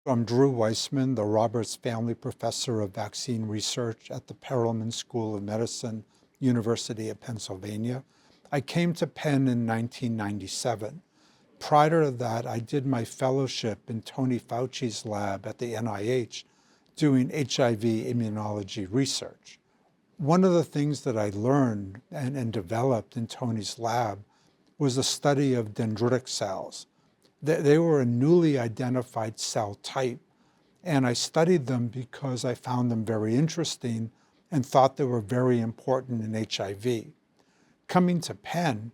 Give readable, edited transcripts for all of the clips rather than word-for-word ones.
I'm Drew Weissman, the Roberts Family Professor of Vaccine Research at the Perelman School of Medicine, University of Pennsylvania. I came to Penn in 1997. Prior to that, I did my fellowship in Tony Fauci's lab at the NIH doing HIV immunology research. One of the things that I learned and developed in Tony's lab was the study of dendritic cells. They were a newly identified cell type, and I studied them because I found them very interesting and thought they were very important in HIV. Coming to Penn,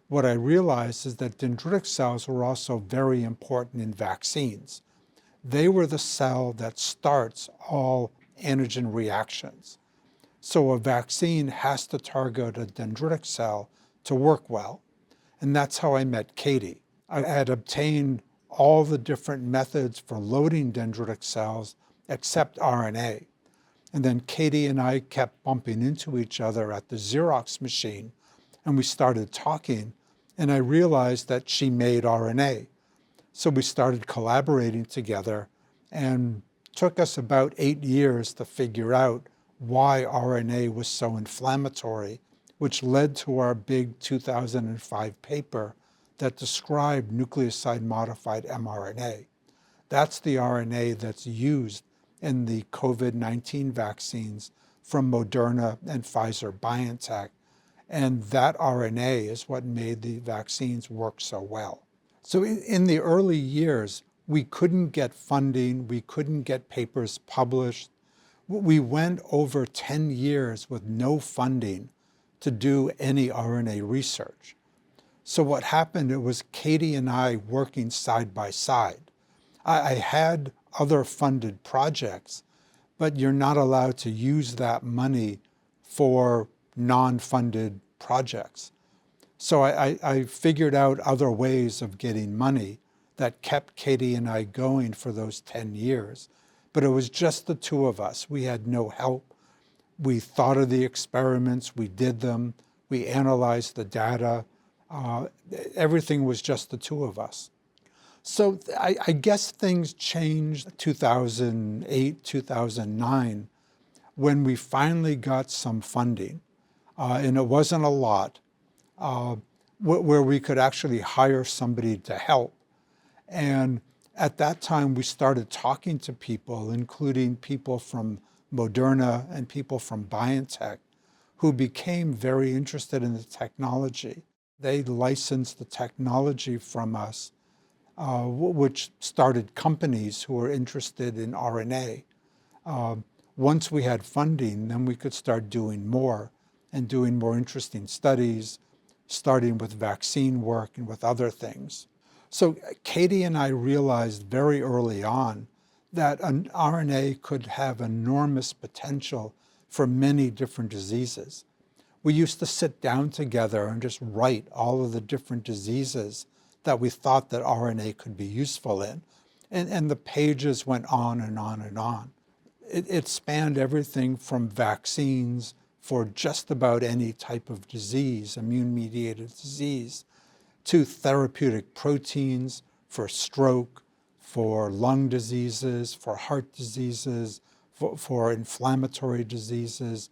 what I realized is that dendritic cells were also very important in vaccines. They were the cell that starts all antigen reactions. So a vaccine has to target a dendritic cell to work well. And that's how I met Katie. I had obtained all the different methods for loading dendritic cells except RNA. And then Katie and I kept bumping into each other at the Xerox machine, and we started talking, and I realized that she made RNA. So we started collaborating together, and took us about 8 years to figure out why RNA was so inflammatory, which led to our big 2005 paper that described nucleoside-modified mRNA. That's the RNA that's used in the COVID-19 vaccines from Moderna and Pfizer-BioNTech. And that RNA is what made the vaccines work so well. So in the early years, we couldn't get funding, we couldn't get papers published. We went over 10 years with no funding to do any RNA research. So what happened, it was Katie and I working side by side. I had other funded projects, but you're not allowed to use that money for non-funded projects. So I figured out other ways of getting money that kept Katie and I going for those 10 years. But it was just the two of us. We had no help. We thought of the experiments, we did them, we analyzed the data. Everything was just the two of us. So I guess things changed 2008, 2009, when we finally got some funding. And it wasn't a lot, where we could actually hire somebody to help. And at that time, we started talking to people, including people from Moderna and people from BioNTech, who became very interested in the technology. They licensed the technology from us, which started companies who were interested in RNA. Once we had funding, then we could start doing more and doing more interesting studies, starting with vaccine work and with other things. So Katie and I realized very early on that an RNA could have enormous potential for many different diseases. We used to sit down together and just write all of the different diseases that we thought that RNA could be useful in. And the pages went on and on and on. It spanned everything from vaccines for just about any type of disease, immune-mediated disease, to therapeutic proteins for stroke, for lung diseases, for heart diseases, for inflammatory diseases,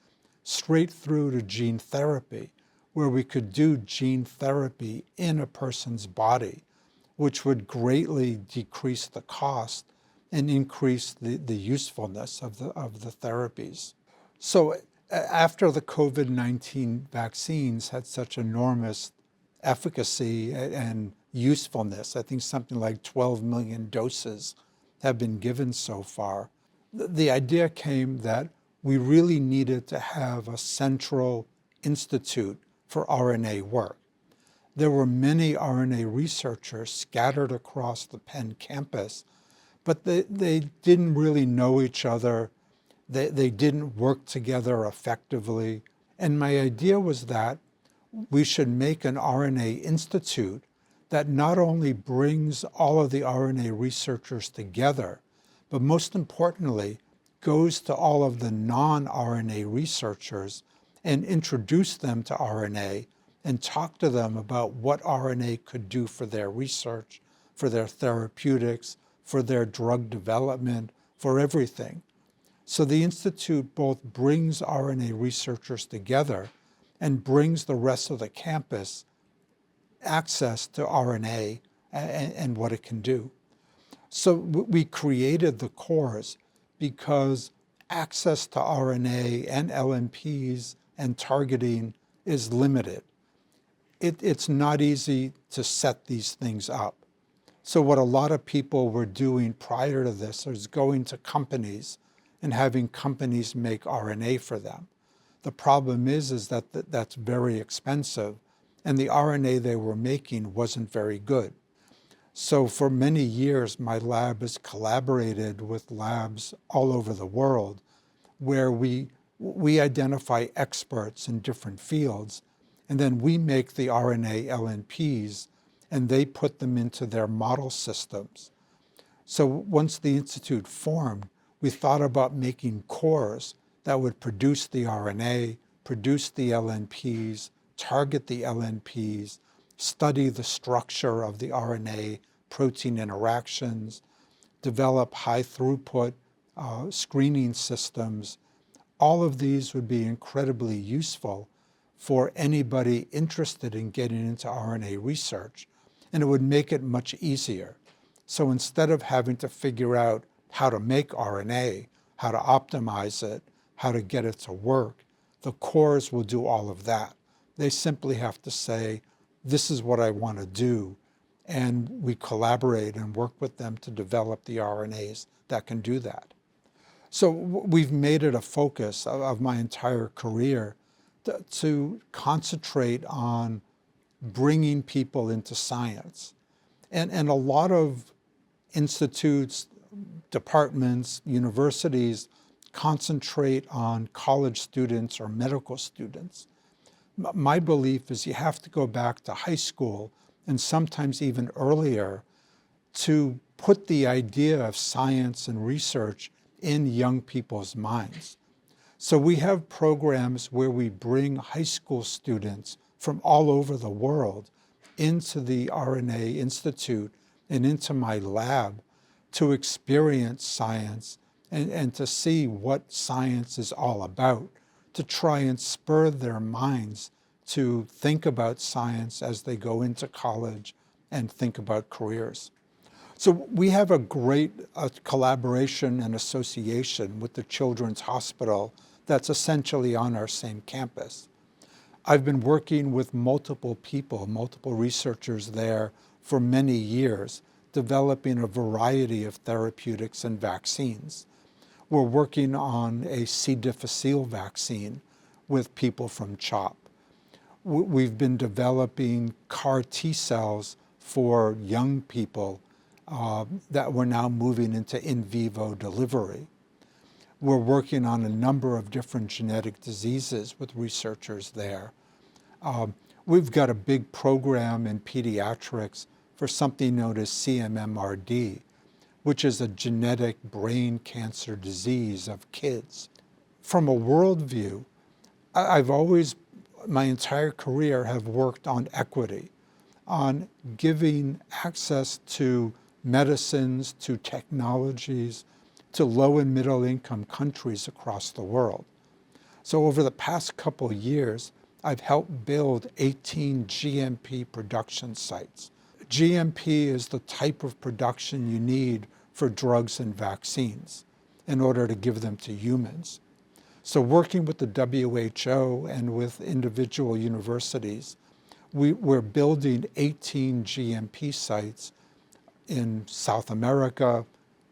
straight through to gene therapy, where we could do gene therapy in a person's body, which would greatly decrease the cost and increase the usefulness of the therapies. So after the COVID-19 vaccines had such enormous efficacy and usefulness, I think something like 12 million doses have been given so far, the idea came that we really needed to have a central institute for RNA work. There were many RNA researchers scattered across the Penn campus, but they didn't really know each other. They didn't work together effectively. And my idea was that we should make an RNA institute that not only brings all of the RNA researchers together, but most importantly, goes to all of the non-RNA researchers and introduce them to RNA and talk to them about what RNA could do for their research, for their therapeutics, for their drug development, for everything. So the Institute both brings RNA researchers together and brings the rest of the campus access to RNA and what it can do. So we created the cores because access to RNA and LNPs and targeting is limited. It's not easy to set these things up. So what a lot of people were doing prior to this is going to companies and having companies make RNA for them. The problem is that that's very expensive, and the RNA they were making wasn't very good. So for many years, my lab has collaborated with labs all over the world where we identify experts in different fields, and then we make the RNA LNPs, and they put them into their model systems. So once the Institute formed, we thought about making cores that would produce the RNA, produce the LNPs, target the LNPs, study the structure of the RNA protein interactions, develop high throughput screening systems. All of these would be incredibly useful for anybody interested in getting into RNA research, and it would make it much easier. So instead of having to figure out how to make RNA, how to optimize it, how to get it to work, the cores will do all of that. They simply have to say, this is what I want to do, and we collaborate and work with them to develop the RNAs that can do that. So we've made it a focus of my entire career to concentrate on bringing people into science. And a lot of institutes, departments, universities concentrate on college students or medical students. My belief is you have to go back to high school and sometimes even earlier to put the idea of science and research in young people's minds. So we have programs where we bring high school students from all over the world into the RNA Institute and into my lab to experience science and to see what science is all about, to try and spur their minds to think about science as they go into college and think about careers. So we have a great collaboration and association with the Children's Hospital that's essentially on our same campus. I've been working with multiple people, multiple researchers there for many years, developing a variety of therapeutics and vaccines. We're working on a C. difficile vaccine with people from CHOP. We've been developing CAR T cells for young people that we're now moving into in vivo delivery. We're working on a number of different genetic diseases with researchers there. We've got a big program in pediatrics for something known as CMMRD, which is a genetic brain cancer disease of kids. From a worldview, I've always, my entire career, have worked on equity, on giving access to medicines, to technologies, to low and middle income countries across the world. So over the past couple of years, I've helped build 18 GMP production sites. GMP is the type of production you need for drugs and vaccines in order to give them to humans. So working with the WHO and with individual universities, we're building 18 GMP sites in South America,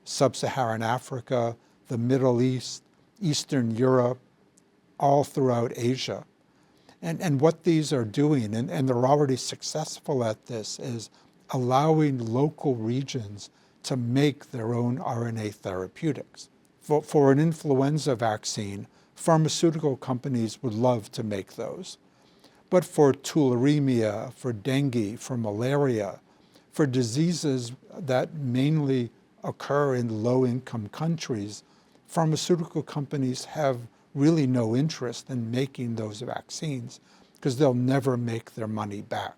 Sub-Saharan Africa, the Middle East, Eastern Europe, all throughout Asia. And what these are doing, and they're already successful at this, is allowing local regions to make their own RNA therapeutics. For an influenza vaccine, pharmaceutical companies would love to make those. But for tularemia, for dengue, for malaria, for diseases that mainly occur in low-income countries, pharmaceutical companies have really no interest in making those vaccines because they'll never make their money back.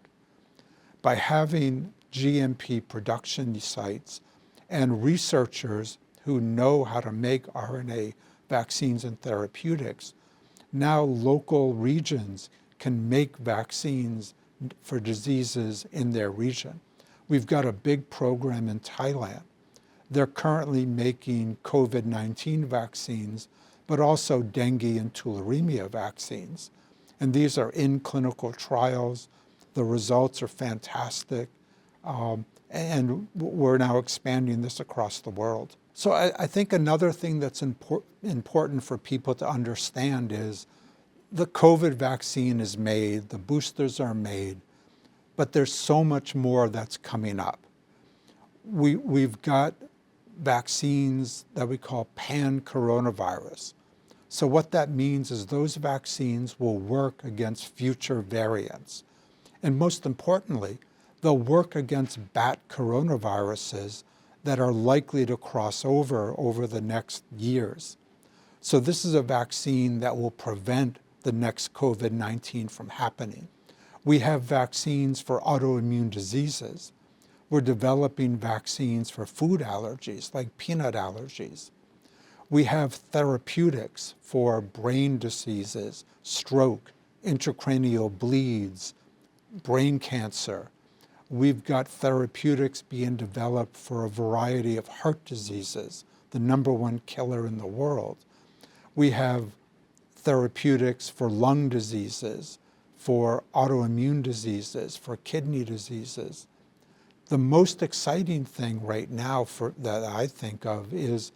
By having GMP production sites And researchers who know how to make RNA vaccines and therapeutics, now local regions can make vaccines for diseases in their region. We've got a big program in Thailand. They're currently making COVID-19 vaccines, but also dengue and tularemia vaccines. And these are in clinical trials. The results are fantastic. And we're now expanding this across the world. So I think another thing that's important for people to understand is the COVID vaccine is made, the boosters are made, but there's so much more that's coming up. We've got vaccines that we call pan-coronavirus. So what that means is those vaccines will work against future variants. And most importantly, they'll work against bat coronaviruses that are likely to cross over the next years. So this is a vaccine that will prevent the next COVID-19 from happening. We have vaccines for autoimmune diseases. We're developing vaccines for food allergies, like peanut allergies. We have therapeutics for brain diseases, stroke, intracranial bleeds, brain cancer. We've got therapeutics being developed for a variety of heart diseases, the #1 killer in the world. We have therapeutics for lung diseases, for autoimmune diseases, for kidney diseases. The most exciting thing right now that I think of is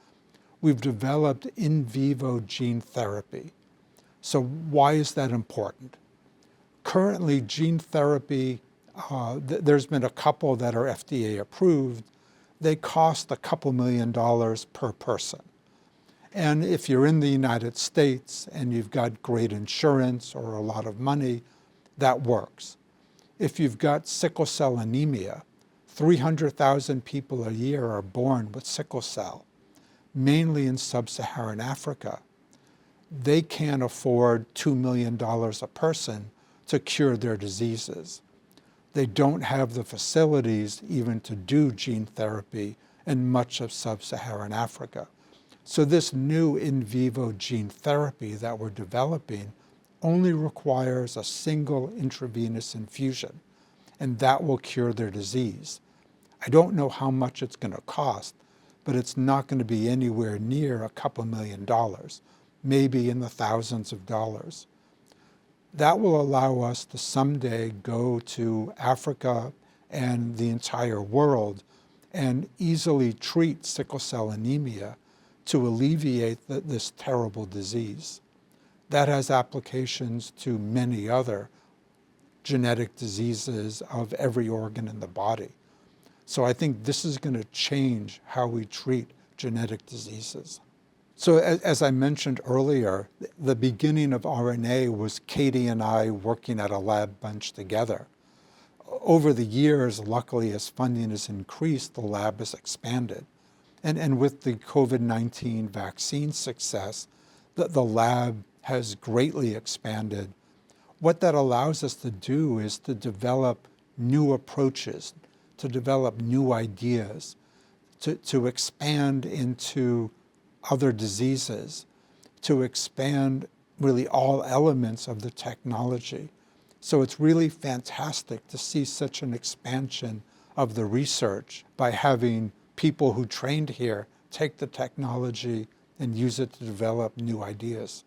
we've developed in vivo gene therapy. So why is that important? Currently, gene therapy, there's been a couple that are FDA approved. They cost a couple $1,000,000 per person. And if you're in the United States and you've got great insurance or a lot of money, that works. If you've got sickle cell anemia, 300,000 people a year are born with sickle cell, mainly in sub-Saharan Africa. They can't afford $2 million a person to cure their diseases. They don't have the facilities even to do gene therapy in much of sub-Saharan Africa. So this new in vivo gene therapy that we're developing only requires a single intravenous infusion, and that will cure their disease. I don't know how much it's going to cost, but it's not going to be anywhere near a couple $1,000,000, maybe in the thousands of dollars. That will allow us to someday go to Africa and the entire world and easily treat sickle cell anemia to alleviate this terrible disease. That has applications to many other genetic diseases of every organ in the body. So I think this is going to change how we treat genetic diseases. So as I mentioned earlier, the beginning of RNA was Katie and I working at a lab bench together. Over the years, luckily, as funding has increased, the lab has expanded. And with the COVID-19 vaccine success, the lab has greatly expanded. What that allows us to do is to develop new approaches, to develop new ideas, to expand into other diseases, to expand really all elements of the technology. So it's really fantastic to see such an expansion of the research by having people who trained here take the technology and use it to develop new ideas.